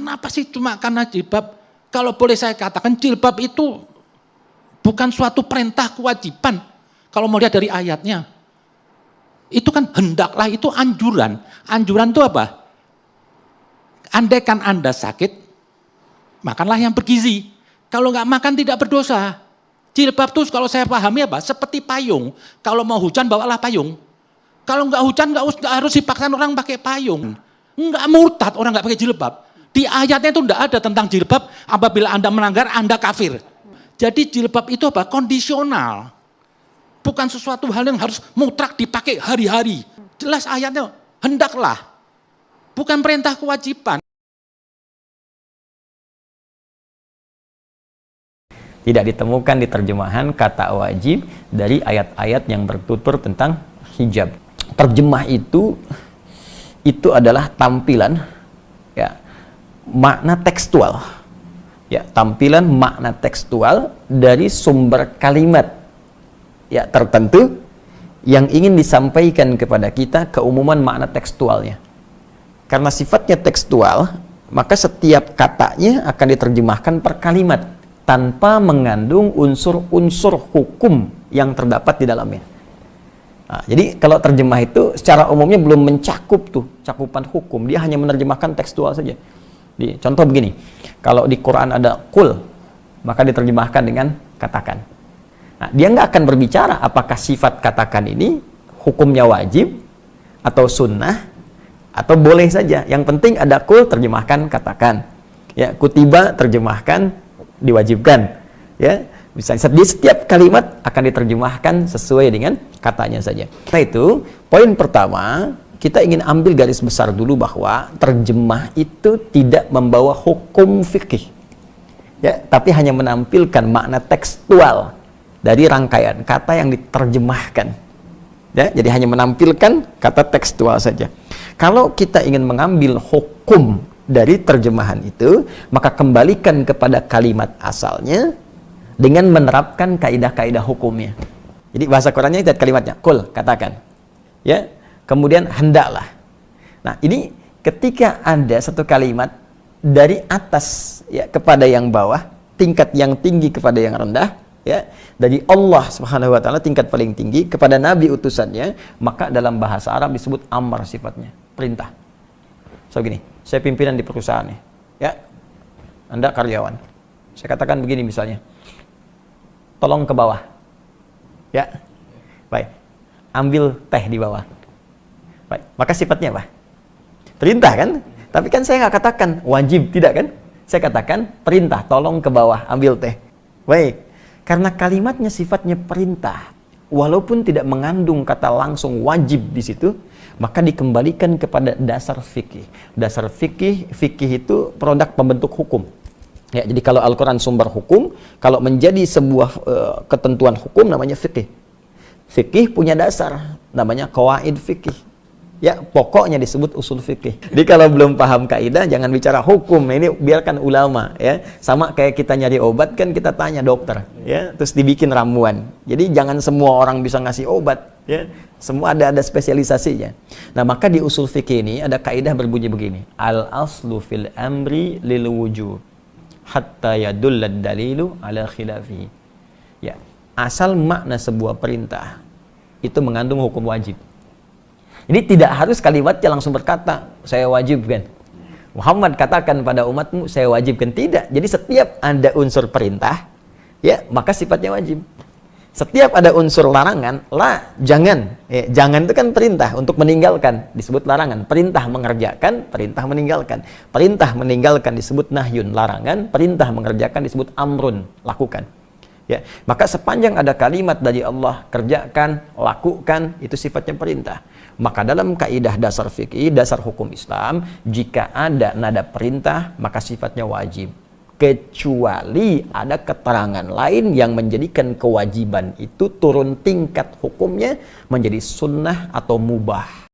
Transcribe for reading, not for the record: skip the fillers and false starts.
Kenapa sih cuma karena jilbab? Kalau boleh saya katakan jilbab itu bukan suatu perintah kewajiban. Kalau mau lihat dari ayatnya. Itu kan hendaklah, itu anjuran. Anjuran itu apa? Andaikan Anda sakit, makanlah yang bergizi. Kalau nggak makan tidak berdosa. Jilbab itu kalau saya pahami apa? Seperti payung. Kalau mau hujan bawalah payung. Kalau nggak hujan nggak harus dipaksakan orang pakai payung. Nggak murtad orang nggak pakai jilbab. Di ayatnya itu nggak ada tentang jilbab. Apabila Anda melanggar Anda kafir. Jadi jilbab itu apa? Kondisional. Bukan sesuatu hal yang harus mutlak dipakai hari-hari. Jelas ayatnya hendaklah. Bukan perintah kewajiban. Tidak ditemukan di terjemahan kata wajib dari ayat-ayat yang bertutur tentang hijab. Terjemah itu adalah tampilan, ya, makna tekstual, ya, tampilan makna tekstual dari sumber kalimat, ya, tertentu yang ingin disampaikan kepada kita keumuman makna tekstualnya. Karena sifatnya tekstual, maka setiap katanya akan diterjemahkan per kalimat tanpa mengandung unsur-unsur hukum yang terdapat di dalamnya. Nah, jadi kalau terjemah itu secara umumnya belum mencakup tuh cakupan hukum, dia hanya menerjemahkan tekstual saja. Contoh begini, kalau di Quran ada kul, maka diterjemahkan dengan katakan. Nah, dia nggak akan berbicara apakah sifat katakan ini hukumnya wajib atau sunnah atau boleh saja. Yang penting ada kul, terjemahkan katakan. Ya, kutiba terjemahkan diwajibkan. Ya, misalnya di setiap kalimat akan diterjemahkan sesuai dengan katanya saja. Nah itu, poin pertama, kita ingin ambil garis besar dulu bahwa terjemah itu tidak membawa hukum fikih. Ya, tapi hanya menampilkan makna tekstual dari rangkaian kata yang diterjemahkan. Ya, jadi hanya menampilkan kata tekstual saja. Kalau kita ingin mengambil hukum dari terjemahan itu, maka kembalikan kepada kalimat asalnya dengan menerapkan kaidah-kaidah hukumnya. Jadi bahasa Qurannya itu kalimatnya, kul, katakan. Ya, kemudian hendaklah. Nah, ini ketika ada satu kalimat dari atas, ya, kepada yang bawah, tingkat yang tinggi kepada yang rendah, ya, dari Allah Subhanahu wa taala tingkat paling tinggi kepada nabi utusannya, maka dalam bahasa Arab disebut amar sifatnya, perintah. So gini, saya pimpinan di perusahaan nih, ya, Anda karyawan. Saya katakan begini misalnya, tolong ke bawah, ya, baik, ambil teh di bawah, baik, maka sifatnya apa? Perintah kan? Tapi kan saya nggak katakan wajib, tidak kan? Saya katakan perintah, tolong ke bawah, ambil teh, baik, karena kalimatnya sifatnya perintah, walaupun tidak mengandung kata langsung wajib di situ, maka dikembalikan kepada dasar fikih. Dasar fikih itu produk pembentuk hukum. Ya, jadi kalau Al-Quran sumber hukum, kalau menjadi sebuah ketentuan hukum namanya fikih. Fikih punya dasar, namanya qawaid fikih. Ya, pokoknya disebut usul fikih. Jadi kalau belum paham kaidah, jangan bicara hukum. Ini biarkan ulama, ya. Sama kayak kita nyari obat kan kita tanya dokter, ya. Terus dibikin ramuan. Jadi jangan semua orang bisa ngasih obat, ya. Semua ada spesialisasinya. Nah, maka di usul fikih ini ada kaidah berbunyi begini. Al-aslu fil amri lil wujub hatta yadullad dalilu ala khilafi. Ya, asal makna sebuah perintah itu mengandung hukum wajib. Ini tidak harus kalimatnya langsung berkata, saya wajibkan. Muhammad katakan pada umatmu, saya wajibkan. Tidak. Jadi setiap ada unsur perintah, ya, maka sifatnya wajib. Setiap ada unsur larangan, jangan. Ya, jangan itu kan perintah untuk meninggalkan, disebut larangan. Perintah mengerjakan, perintah meninggalkan. Perintah meninggalkan disebut nahyun, larangan. Perintah mengerjakan disebut amrun, lakukan. Ya, maka sepanjang ada kalimat dari Allah, kerjakan, lakukan, itu sifatnya perintah. Maka dalam kaidah dasar fikih, dasar hukum Islam, jika ada nada perintah, maka sifatnya wajib. Kecuali ada keterangan lain yang menjadikan kewajiban itu turun tingkat hukumnya menjadi sunnah atau mubah.